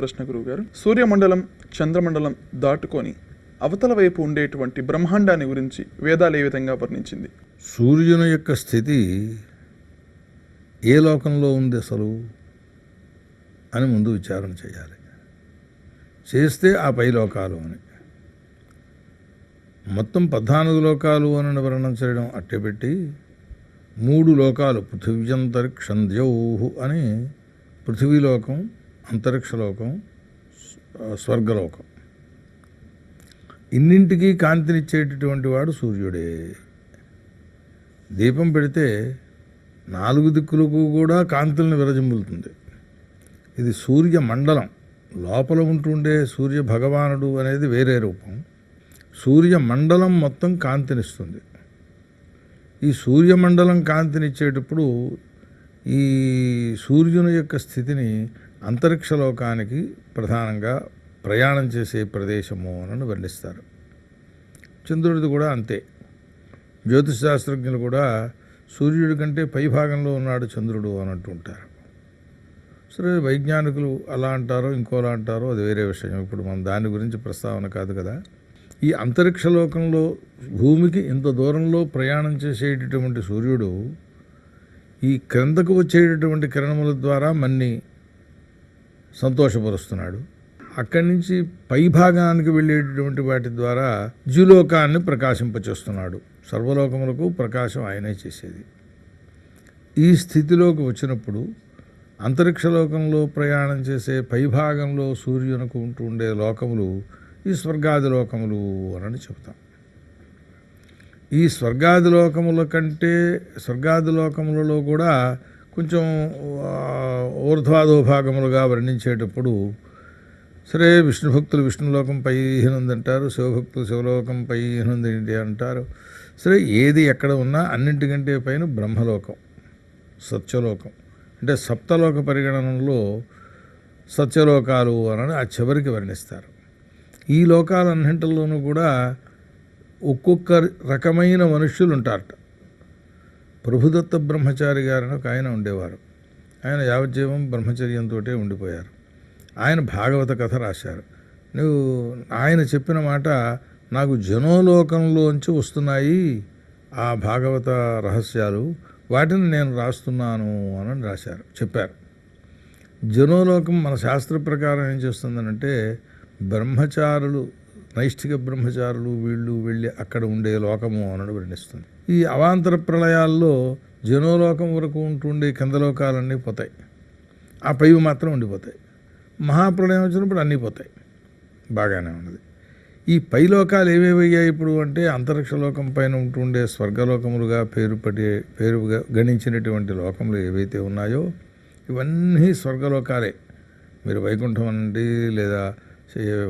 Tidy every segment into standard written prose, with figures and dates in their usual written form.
ప్రశ్న గురువుగారు, సూర్యమండలం చంద్రమండలం దాటుకొని అవతల వైపు ఉండేటువంటి బ్రహ్మాండాన్ని గురించి వేదాలు ఏ విధంగా వర్ణించింది? సూర్యుని యొక్క స్థితి ఏ లోకంలో ఉంది అసలు అని ముందు విచారణ చేయాలి. చేస్తే ఆ పై లోకాలు అని, మొత్తం 14 లోకాలు అని వర్ణన చేయడం అట్టెపెట్టి 3 లోకాలు పృథివ్యంతరిక్షం ద్యౌః అని, పృథివీలోకం, అంతరిక్షలోకం, స్వర్గలోకం, ఇన్నింటికీ కాంతినిచ్చేటటువంటి వాడు సూర్యుడే. దీపం పెడితే 4 దిక్కులకు కూడా కాంతుల్ని విరజిమ్ములుతుంది. ఇది సూర్య మండలం. లోపల ఉంటుండే సూర్య భగవానుడు అనేది వేరే రూపం. సూర్య మండలం మొత్తం కాంతినిస్తుంది. ఈ సూర్యమండలం కాంతినిచ్చేటప్పుడు ఈ సూర్యుని యొక్క స్థితిని అంతరిక్షలోకానికి ప్రధానంగా ప్రయాణం చేసే ప్రదేశము అని వర్ణిస్తారు. చంద్రుడిది కూడా అంతే. జ్యోతిష్ శాస్త్రజ్ఞులు కూడా సూర్యుడి కంటే పై భాగంలో ఉన్నాడు చంద్రుడు అని అంటుంటారు. సరే, వైజ్ఞానికులు అలా అంటారో ఇంకోలా అంటారో అది వేరే విషయం. ఇప్పుడు మనం దాని గురించి ప్రస్తావన కాదు కదా. ఈ అంతరిక్షలోకంలో భూమికి ఇంత దూరంలో ప్రయాణం చేసేటటువంటి సూర్యుడు ఈ క్రిందకు వచ్చేటటువంటి కిరణముల ద్వారా మన్ని సంతోషపరుస్తున్నాడు. అక్కడి నుంచి పై భాగానికి వెళ్ళేటటువంటి వాటి ద్వారా ద్యులోకాన్ని ప్రకాశింపచేస్తున్నాడు. సర్వలోకములకు ప్రకాశం ఆయనే చేసేది. ఈ స్థితిలోకి వచ్చినప్పుడు అంతరిక్షలోకంలో ప్రయాణం చేసే పైభాగంలో సూర్యునికి ఉంటుండే లోకములు ఈ స్వర్గాది లోకములు అని చెబుతాం. ఈ స్వర్గాది లోకముల కంటే స్వర్గాది లోకములలో కూడా కొంచెం ఊర్ధ్వాదో భాగములుగా వర్ణించేటప్పుడు సరే, విష్ణు భక్తులు విష్ణులోకం పైనుంది అంటారు, శివభక్తులు శివలోకం పైనుంది అంటారు. సరే, ఏది ఎక్కడ ఉన్నా అన్నింటికంటే పైన బ్రహ్మలోకం, సత్యలోకం. అంటే సప్తలోక పరిగణనలో సత్యలోకాలు అని ఆ చివరికి వర్ణిస్తారు. ఈ లోకాలన్నింటిలోనూ కూడా ఒక్కొక్క రకమైన మనుష్యులు ఉంటారట. ప్రభుదత్త బ్రహ్మచారి గారిని ఒక ఆయన ఉండేవారు. ఆయన యావజ్జీవం బ్రహ్మచర్యంతో ఉండిపోయారు. ఆయన భాగవత కథ రాశారు. ఆయన చెప్పిన మాట, నాకు జనోలోకంలోంచి వస్తున్నాయి ఆ భాగవత రహస్యాలు, వాటిని నేను రాస్తున్నాను అని రాశారు, చెప్పారు. జనోలోకం మన శాస్త్ర ప్రకారం ఏం చేస్తుందనంటే, బ్రహ్మచారులు, నైష్ఠిక బ్రహ్మచారులు వీళ్ళు వెళ్ళి అక్కడ ఉండే లోకము అని వర్ణిస్తుంది. ఈ అవాంతర ప్రళయాల్లో జనోలోకం వరకు ఉంటుండే కింద లోకాలన్నీ పోతాయి, ఆ పైవి మాత్రం ఉండిపోతాయి. మహాప్రళయం వచ్చినప్పుడు అన్నీ పోతాయి. బాగానే ఉన్నది. ఈ పైలోకాలు ఏవేవయ్యాయి ఇప్పుడు అంటే, అంతరిక్షలోకం పైన ఉంటుండే స్వర్గలోకములుగా పేరుగా గణించినటువంటి లోకములు ఏవైతే ఉన్నాయో ఇవన్నీ స్వర్గలోకాలే. మీరు వైకుంఠం అనండి, లేదా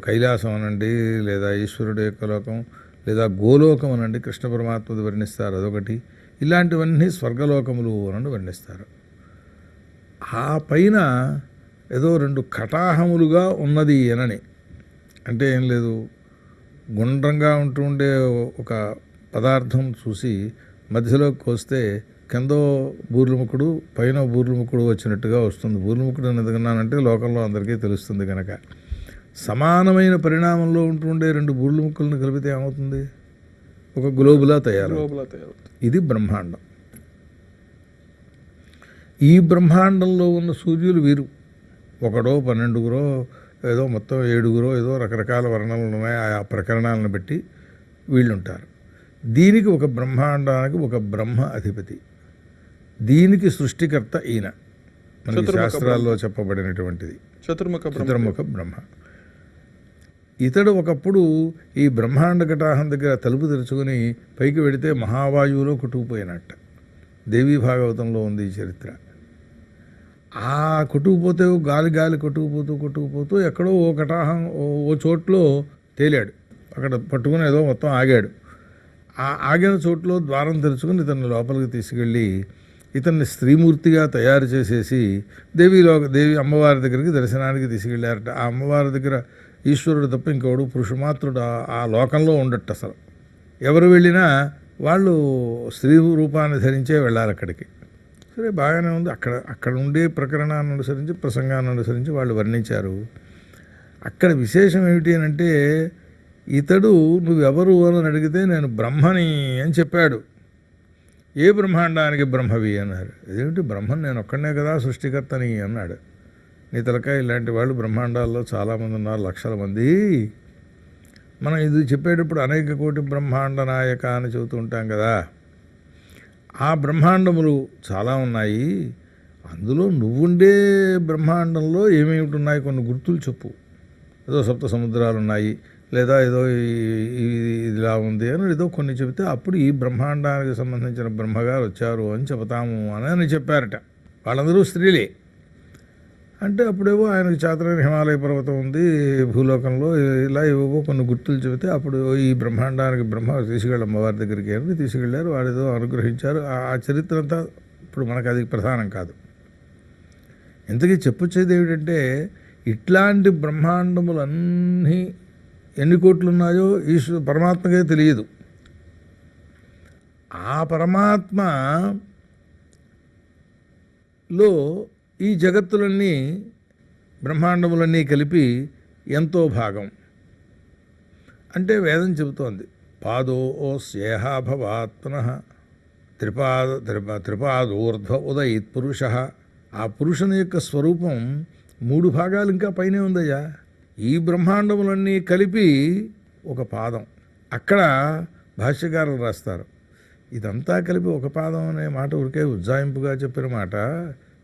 కైలాసం అనండి, లేదా ఈశ్వరుడు యొక్క లోకం, లేదా గోలోకం అనండి, కృష్ణ పరమాత్మది వర్ణిస్తారు, అదొకటి. ఇలాంటివన్నీ స్వర్గలోకములు అని వర్ణిస్తారు. ఆ పైన ఏదో 2 కటాహములుగా ఉన్నది అనని, అంటే ఏం లేదు, గుండ్రంగా ఉంటుండే ఒక పదార్థం చూసి మధ్యలోకి వస్తే కిందో బూర్లుముఖుడు పైన బూర్లుముఖుడు వచ్చినట్టుగా వస్తుంది. బూర్లుముఖుడు అని ఎందుకన్నానంటే లోకంలో అందరికీ తెలుస్తుంది కనుక. సమానమైన పరిణామంలో ఉంటుండే 2 బూర్లుముఖులను కలిపితే ఏమవుతుంది? ఒక గ్లోబులా తయారవుతుంది. ఇది బ్రహ్మాండం. ఈ బ్రహ్మాండంలో ఉన్న సూర్యులు వీరు. 1 12 ఏదో మొత్తం 7 ఏదో రకరకాల వర్ణనలు ఉన్నాయి. ఆ ప్రకరణాలను బట్టి వీళ్ళుంటారు. దీనికి ఒక బ్రహ్మాండానికి ఒక బ్రహ్మ అధిపతి. దీనికి సృష్టికర్త ఈయన, మనకి శాస్త్రాల్లో చెప్పబడినటువంటిది చతుర్ముఖ బ్రహ్మ. ఇతడు ఒకప్పుడు ఈ బ్రహ్మాండ కటాహం దగ్గర తలుపు తెరుచుకొని పైకి వెడితే మహావాయువులో కొట్టుకుపోయినట్ట. దేవీ భాగవతంలో ఉంది ఈ చరిత్ర. ఆ కొట్టుకుపోతే గాలి కొట్టుకుపోతూ ఎక్కడో ఓ కటాహం ఓ చోట్లో తేలాడు. అక్కడ పట్టుకుని ఏదో మొత్తం ఆగాడు. ఆ ఆగిన చోట్లో ద్వారం తెరుచుకుని ఇతన్ని లోపలికి తీసుకెళ్ళి ఇతన్ని స్త్రీమూర్తిగా తయారు చేసేసి దేవి అమ్మవారి దగ్గరికి దర్శనానికి తీసుకెళ్ళారట. ఆ అమ్మవారి దగ్గర ఈశ్వరుడు తప్ప ఇంకోడు పురుషమాత్రుడు ఆ లోకంలో ఉండట్టు. అసలు ఎవరు వెళ్ళినా వాళ్ళు స్త్రీ రూపాన్ని ధరించే వెళ్ళాలి అక్కడికి. సరే, బాగానే ఉంది. అక్కడ ఉండే ప్రకరణాన్ని అనుసరించి, ప్రసంగాన్ని అనుసరించి వాళ్ళు వర్ణించారు. అక్కడ విశేషం ఏమిటి అని అంటే, ఇతడు నువ్వెవరు అని అడిగితే నేను బ్రహ్మని అని చెప్పాడు. ఏ బ్రహ్మాండానికి బ్రహ్మవి అన్నారు. ఇదేమిటి బ్రహ్మన్ నేను ఒక్కడనే కదా సృష్టికర్తని అన్నాడు. నీ తలకాయ ఇలాంటి వాళ్ళు బ్రహ్మాండాల్లో చాలామంది ఉన్నారు, లక్షల మంది. మనం ఇది చెప్పేటప్పుడు అనేక కోటి బ్రహ్మాండ నాయక అని చెబుతూ ఉంటాం కదా. ఆ బ్రహ్మాండములు చాలా ఉన్నాయి. అందులో నువ్వుండే బ్రహ్మాండంలో ఏమేమిటి ఉన్నాయి కొన్ని గుర్తులు చెప్పు. ఏదో సప్త సముద్రాలు ఉన్నాయి, లేదా ఏదో ఇదిలా ఉంది అని ఏదో కొన్ని చెబితే అప్పుడు ఈ బ్రహ్మాండానికి సంబంధించిన బ్రహ్మగారు వచ్చారు అని చెబుతాము అని చెప్పారట. వాళ్ళందరూ స్త్రీలే. అంటే అప్పుడేవో ఆయనకు చాతుర్య హిమాలయ పర్వతం ఉంది భూలోకంలో, ఇలా ఏవో కొన్ని గుర్తులు చెబితే అప్పుడు ఈ బ్రహ్మాండానికి బ్రహ్మ తీసుకెళ్ళి అమ్మవారి దగ్గరికి అని తీసుకెళ్ళారు. వాడేదో అనుగ్రహించారు. ఆ చరిత్ర అంతా ఇప్పుడు మనకు అది ప్రధానం కాదు. ఇంతకీ చెప్పొచ్చేది ఏమిటంటే, ఇట్లాంటి బ్రహ్మాండములన్నీ ఎన్ని కోట్లు ఉన్నాయో పరమాత్మకే తెలియదు. ఆ పరమాత్మలో ఈ జగత్తులన్నీ బ్రహ్మాండములన్నీ కలిపి ఎంతో భాగం అంటే వేదం చెబుతోంది. పాదో ఓ స్యేహ భవాత్మనః త్రిపాదోర్ధ్వ ఉదయిత్ పురుష. ఆ పురుషుని యొక్క స్వరూపం 3 భాగాలు ఇంకా పైనే ఉందయ్యా. ఈ బ్రహ్మాండములన్నీ కలిపి ఒక పాదం. అక్కడ భాష్యకారులు రాస్తారు, ఇదంతా కలిపి ఒక పాదం అనే మాట ఊరికే ఉజ్జాయింపుగా చెప్పిన మాట,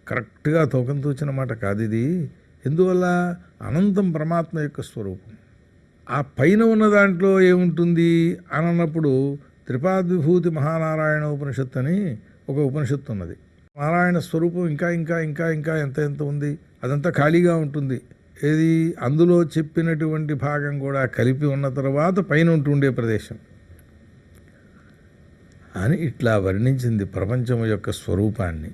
కరెక్ట్గా తూకం తూచిన మాట కాదు ఇది. ఎందువల్ల? అనంతం పరమాత్మ యొక్క స్వరూపం. ఆ పైన ఉన్న దాంట్లో ఏముంటుంది అని అన్నప్పుడు త్రిపాద్విభూతి మహానారాయణ ఉపనిషత్తు అని ఒక ఉపనిషత్తు ఉన్నది. నారాయణ స్వరూపం ఇంకా ఇంకా ఇంకా ఇంకా ఎంత ఎంత ఉంది, అదంతా ఖాళీగా ఉంటుంది. ఏది? అందులో చెప్పినటువంటి భాగం కూడా కలిపి ఉన్న తర్వాత పైన ఉంటుండే ప్రదేశం అని ఇట్లా వర్ణించింది ప్రపంచం యొక్క స్వరూపాన్ని.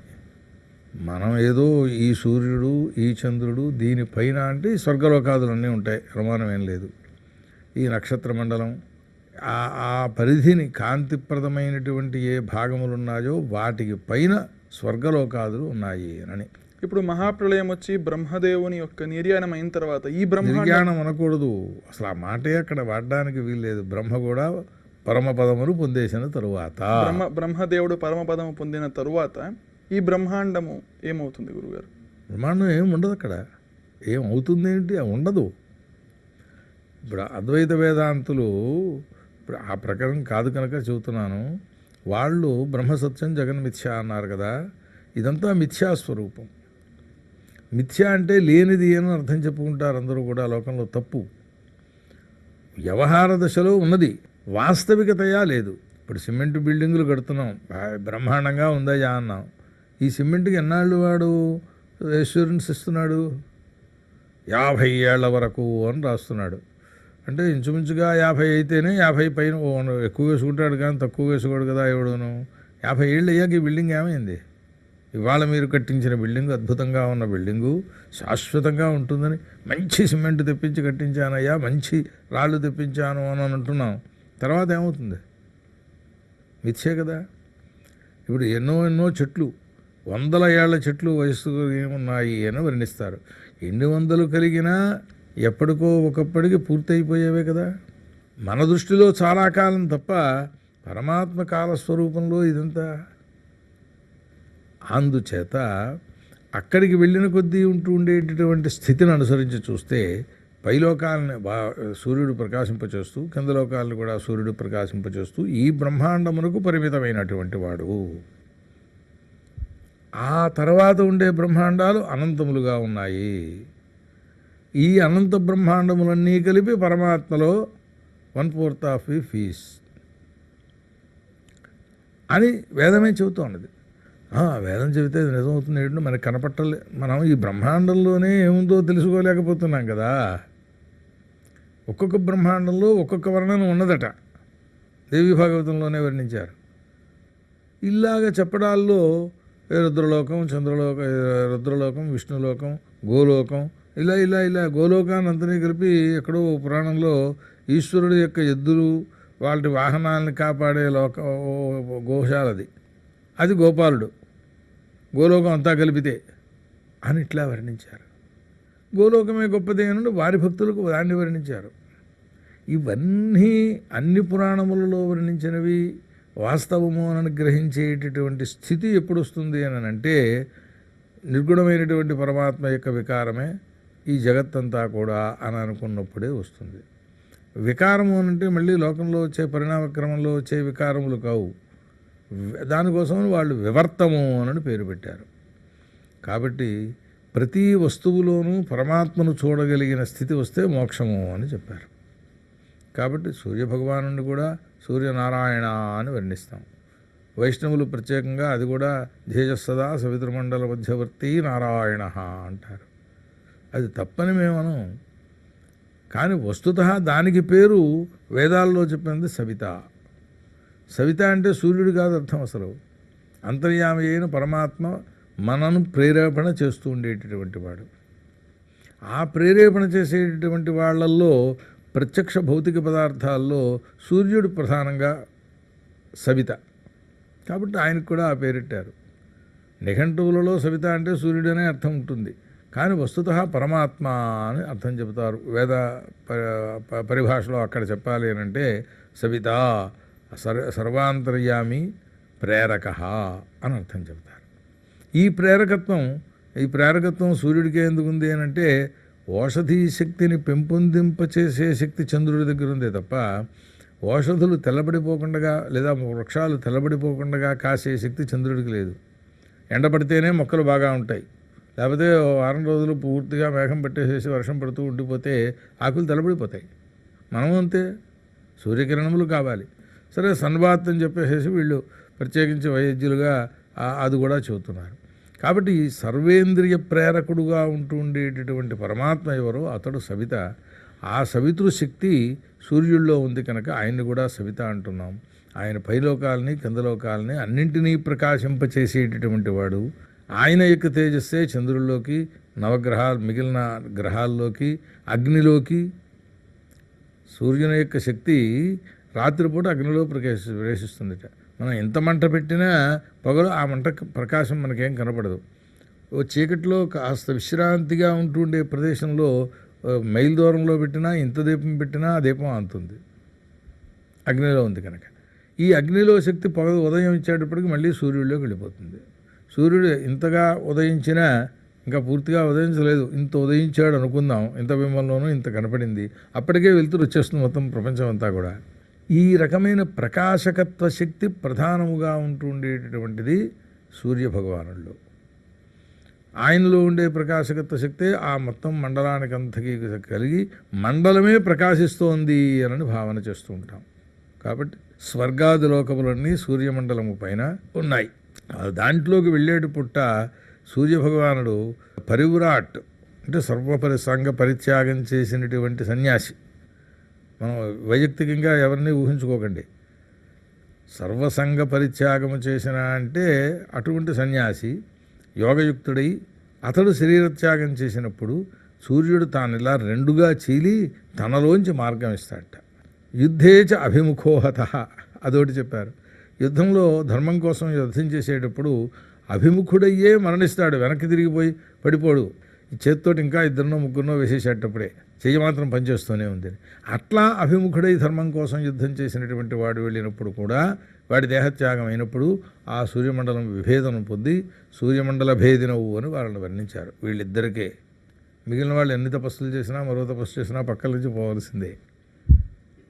మనం ఏదో ఈ సూర్యుడు ఈ చంద్రుడు దీనిపైన అంటే స్వర్గలోకాదులన్నీ ఉంటాయి, అనుమానం ఏం లేదు. ఈ నక్షత్ర మండలం ఆ పరిధిని కాంతిప్రదమైనటువంటి ఏ భాగములు ఉన్నాయో వాటికి పైన స్వర్గలోకాదులు ఉన్నాయి అని. ఇప్పుడు మహాప్రళయం వచ్చి బ్రహ్మదేవుని యొక్క నిర్యాణం అయిన తర్వాత ఈ నిర్యాణం అనకూడదు అసలు, ఆ మాటే అక్కడ వాడడానికి వీల్లేదు. బ్రహ్మ కూడా పరమపదమును పొందేసిన తరువాత, బ్రహ్మదేవుడు పరమపదము పొందిన తరువాత ఈ బ్రహ్మాండము ఏమవుతుంది గురుగారు? బ్రహ్మాండం ఏం ఉండదు అక్కడ. ఏమవుతుంది ఏంటి? ఉండదు. ఇప్పుడు అద్వైత వేదాంతులు ఇప్పుడు ఆ ప్రకారం కాదు కనుక చెబుతున్నాను. వాళ్ళు బ్రహ్మసత్యం జగన్మిథ్య అన్నారు కదా. ఇదంతా మిథ్యాస్వరూపం. మిథ్య అంటే లేనిది అని అర్థం చెప్పుకుంటారు అందరూ కూడా. లోకంలో తప్పు. వ్యవహార దశలో ఉన్నది, వాస్తవికతయా లేదు. ఇప్పుడు సిమెంట్ బిల్డింగులు కడుతున్నాం, బ్రహ్మాండంగా ఉందయ్యా అన్నాం. ఈ సిమెంట్కి ఎన్నాళ్ళు వాడు ఎష్యూరెన్స్ ఇస్తున్నాడు? 50 ఏళ్ల వరకు అని రాస్తున్నాడు. అంటే ఇంచుమించుగా 50 అయితేనే 50 పైన ఎక్కువ వేసుకుంటాడు కానీ తక్కువ వేసుకోడు కదా ఎవడును. 50 ఏళ్ళు అయ్యాక ఈ బిల్డింగ్ ఏమైంది? ఇవాళ మీరు కట్టించిన బిల్డింగు అద్భుతంగా ఉన్న బిల్డింగు శాశ్వతంగా ఉంటుందని మంచి సిమెంట్ తెప్పించి కట్టించానయ్యా, మంచి రాళ్ళు తెప్పించాను అని అంటున్నాం. తర్వాత ఏమవుతుంది? మిథ్యే కదా. ఇప్పుడు ఎన్నో ఎన్నో చెట్లు, 100 ఏళ్ల చెట్లు వయస్సు ఉన్నాయి అని వర్ణిస్తారు. ఎన్ని వందలు కలిగినా ఎప్పటికో ఒకప్పటికి పూర్తయిపోయేవే కదా. మన దృష్టిలో చాలా కాలం తప్ప పరమాత్మ కాలస్వరూపంలో ఇదంతా. అందుచేత అక్కడికి వెళ్ళిన కొద్దీ ఉంటూ ఉండేటటువంటి స్థితిని అనుసరించి చూస్తే పైలోకాలని సూర్యుడు ప్రకాశింపచేస్తూ కింద లోకాలను కూడా సూర్యుడు ప్రకాశింపచేస్తూ ఈ బ్రహ్మాండమునకు పరిమితమైనటువంటి వాడు. ఆ తర్వాత ఉండే బ్రహ్మాండాలు అనంతములుగా ఉన్నాయి. ఈ అనంత బ్రహ్మాండములన్నీ కలిపి పరమాత్మలో 1/4 ఆఫ్ ఈ ఫీస్ అని వేదమే చెబుతూ ఉన్నది. వేదం చెబితే నిజమవుతుంది ఏంటంటే మనకు కనపట్టలే. మనం ఈ బ్రహ్మాండంలోనే ఏముందో తెలుసుకోలేకపోతున్నాం కదా. ఒక్కొక్క బ్రహ్మాండంలో ఒక్కొక్క వర్ణన ఉన్నదట. దేవి భాగవతంలోనే వర్ణించారు. ఇలాగ చెప్పడాల్లో రుద్రలోకం, రుద్రలోకం, విష్ణులోకం, గోలోకం, ఇలా ఇలా ఇలా గోలోకాన్ని అంతనే కలిపి ఎక్కడో పురాణంలో ఈశ్వరుడు యొక్క ఎద్దులు వాటి వాహనాలను కాపాడే గోశాలది, అది గోపాలుడు, గోలోకం అంతా కలిపితే అని ఇట్లా వర్ణించారు. గోలోకమే గొప్పది అని వారి భక్తులకు దాన్ని వర్ణించారు. ఇవన్నీ అన్ని పురాణములలో వర్ణించినవి వాస్తవము అని గ్రహించేటటువంటి స్థితి ఎప్పుడు వస్తుంది అని అంటే నిర్గుణమైనటువంటి పరమాత్మ యొక్క వికారమే ఈ జగత్తంతా కూడా అని అనుకున్నప్పుడే వస్తుంది. వికారము అంటే మళ్ళీ లోకంలో వచ్చే పరిణామక్రమంలో వచ్చే వికారములు కావు. దానికోసం వాళ్ళు వివర్తము అని పేరు పెట్టారు. కాబట్టి ప్రతి వస్తువులోనూ పరమాత్మను చూడగలిగిన స్థితి వస్తే మోక్షము అని చెప్పారు. కాబట్టి సూర్యభగవాను కూడా సూర్యనారాయణ అని వర్ణిస్తాం. వైష్ణవులు ప్రత్యేకంగా అది కూడా ధ్యేయస్సదా సవితృమండల మధ్యవర్తి నారాయణ అంటారు. అది తప్పని మేమను. కానీ వస్తుతః దానికి పేరు వేదాల్లో చెప్పింది సవిత. సవిత అంటే సూర్యుడు కాదు అర్థం. అసలు అంతర్యామి అయిన పరమాత్మ మనను ప్రేరేపణ చేస్తూ ఉండేటటువంటి వాడు. ఆ ప్రేరేపణ చేసేటటువంటి వాళ్ళల్లో ప్రత్యక్ష భౌతిక పదార్థాల్లో సూర్యుడు ప్రధానంగా సవిత. కాబట్టి ఆయనకు కూడా ఆ పేరెట్టారు. నిఘంటువులలో సవిత అంటే సూర్యుడనే అర్థం ఉంటుంది. కానీ వస్తుతః పరమాత్మ అని అర్థం చెబుతారు. వేద పరిభాషలో అక్కడ చెప్పాలి అని అంటే సవిత సర్వాంతర్యామి ప్రేరక అని అర్థం చెబుతారు. ఈ ప్రేరకత్వం సూర్యుడికే ఎందుకు ఉంది అని అంటే ఓషధీ శక్తిని పెంపొందింపచేసే శక్తి చంద్రుడి దగ్గర ఉందే తప్ప ఓషధులు తెల్లబడిపోకుండా లేదా వృక్షాలు తెల్లబడిపోకుండా కాసే శక్తి చంద్రుడికి లేదు. ఎండపడితేనే మొక్కలు బాగా ఉంటాయి. లేకపోతే వారం రోజులు పూర్తిగా మేఘం పట్టేసేసి వర్షం పడుతూ ఉండిపోతే ఆకులు తెల్లబడిపోతాయి. మనం అంతే, సూర్యకిరణములు కావాలి. సరే సన్బాత్ అని చెప్పేసి వీళ్ళు ప్రత్యేకించి వైద్యులుగా అది కూడా చెబుతున్నారు. కాబట్టి ఈ సర్వేంద్రియ ప్రేరకుడుగా ఉంటూ ఉండేటటువంటి పరమాత్మ ఎవరో అతడు సవిత. ఆ సవితృ శక్తి సూర్యుల్లో ఉంది కనుక ఆయన్ని కూడా సవిత అంటున్నాం. ఆయన పైలోకాలని కిందలోకాలని అన్నింటినీ ప్రకాశింపచేసేటటువంటి వాడు. ఆయన యొక్క తేజస్సే చంద్రుల్లోకి, నవగ్రహాలు మిగిలిన గ్రహాల్లోకి, అగ్నిలోకి. సూర్యుని యొక్క శక్తి రాత్రిపూట అగ్నిలో ప్రవేశిస్తుందిట. మనం ఎంత మంట పెట్టినా పగలు ఆ మంట ప్రకాశం మనకేం కనపడదు. ఓ చీకట్లో కాస్త విశ్రాంతిగా ఉంటుండే ప్రదేశంలో మైల్ దూరంలో పెట్టినా ఇంత దీపం పెట్టినా ఆ దీపం అంతుంది, అగ్నిలో ఉంది కనుక. ఈ అగ్నిలో శక్తి ఉదయం ఇచ్చేటప్పటికి మళ్ళీ సూర్యుడిలోకి వెళ్ళిపోతుంది. సూర్యుడు ఇంతగా ఉదయించినా ఇంకా పూర్తిగా ఉదయించలేదు, ఇంత ఉదయించాడు అనుకుందాం, ఇంత బింబంలోనూ ఇంత కనపడింది, అప్పటికే వెలుతురు వచ్చేస్తుంది మొత్తం ప్రపంచం అంతా కూడా. ఈ రకమైన ప్రకాశకత్వ శక్తి ప్రధానముగా ఉంటూ ఉండేటటువంటిది సూర్యభగవానుల్లో. ఆయనలో ఉండే ప్రకాశకత్వ శక్తి ఆ మొత్తం మండలానికి అంతకీ కలిగి మండలమే ప్రకాశిస్తోంది అని భావన చేస్తూ ఉంటాం. కాబట్టి స్వర్గాది లోకములన్నీ సూర్యమండలము పైన ఉన్నాయి. దాంట్లోకి వెళ్ళేటి పుట్ట సూర్యభగవానుడు పరివ్రాట్ అంటే సంఘ పరిత్యాగం చేసినటువంటి సన్యాసి. మనం వైయక్తికంగా ఎవరిని ఊహించుకోకండి. సర్వసంగ పరిత్యాగము చేసిన అంటే అటువంటి సన్యాసి యోగయుక్తుడై అతడు శరీరత్యాగం చేసినప్పుడు సూర్యుడు తాను ఇలా రెండుగా చీలి తనలోంచి మార్గం ఇస్తాడట. యుద్ధేచ అభిముఖోహత అదొకటి చెప్పారు. యుద్ధంలో ధర్మం కోసం యుద్ధం చేసేటప్పుడు అభిముఖుడయ్యే మరణిస్తాడు, వెనక్కి తిరిగిపోయి పడిపోడు. ఈ చేత్తోటి ఇంకా ఇద్దరినో ముగ్గురినో వేసేసేటప్పుడే చెయ్యి మాత్రం పనిచేస్తూనే ఉంది. అట్లా అభిముఖుడై ధర్మం కోసం యుద్ధం చేసినటువంటి వాడు వెళ్ళినప్పుడు కూడా వాడి దేహత్యాగం అయినప్పుడు ఆ సూర్యమండలం విభేదనం పొంది సూర్యమండల భేదినవు అని వాళ్ళని వర్ణించారు. వీళ్ళిద్దరికే. మిగిలిన వాళ్ళు ఎన్ని తపస్సులు చేసినా మరో తపస్సు చేసినా పక్కల నుంచి పోవాల్సిందే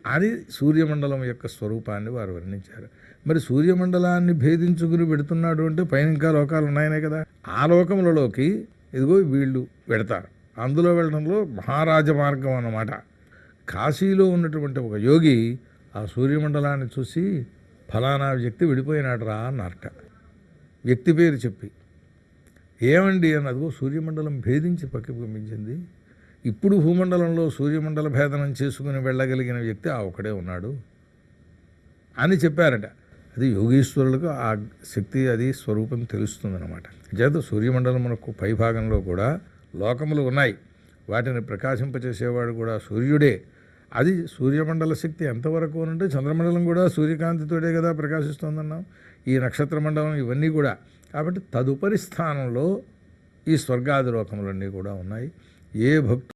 అని సూర్యమండలం యొక్క స్వరూపాన్ని వారు వర్ణించారు. మరి సూర్యమండలాన్ని భేదించుకుని పెడుతున్నాడు అంటే పైన ఇంకా లోకాలు ఉన్నాయనే కదా. ఆ లోకములలోకి ఇదిగో వీళ్ళు వెడతారు. అందులో వెళ్ళడంలో మహారాజ మార్గం అన్నమాట. కాశీలో ఉన్నటువంటి ఒక యోగి ఆ సూర్యమండలాన్ని చూసి ఫలానా వ్యక్తి విడిపోయినాడు రా అన్నారట. వ్యక్తి పేరు చెప్పి ఏమండి అన్నదిగో సూర్యమండలం భేదించి పక్కకు పంపించింది. ఇప్పుడు భూమండలంలో సూర్యమండల భేదనం చేసుకుని వెళ్ళగలిగిన వ్యక్తి ఆ ఒకడే ఉన్నాడు అని చెప్పారట. అది యోగీశ్వరులకు ఆ శక్తి అది స్వరూపం తెలుస్తుందన్నమాట. చేత సూర్యమండలం మనకు పైభాగంలో కూడా లోకములు ఉన్నాయి. వాటిని ప్రకాశింపచేసేవాడు కూడా సూర్యుడే. అది సూర్యమండల శక్తి ఎంతవరకు అంటే చంద్రమండలం కూడా సూర్యకాంతితోటే కదా ప్రకాశిస్తోందన్నాం. ఈ నక్షత్ర మండలం ఇవన్నీ కూడా. కాబట్టి తదుపరి స్థానంలో ఈ స్వర్గాది లోకములన్నీ కూడా ఉన్నాయి. ఏ భక్తు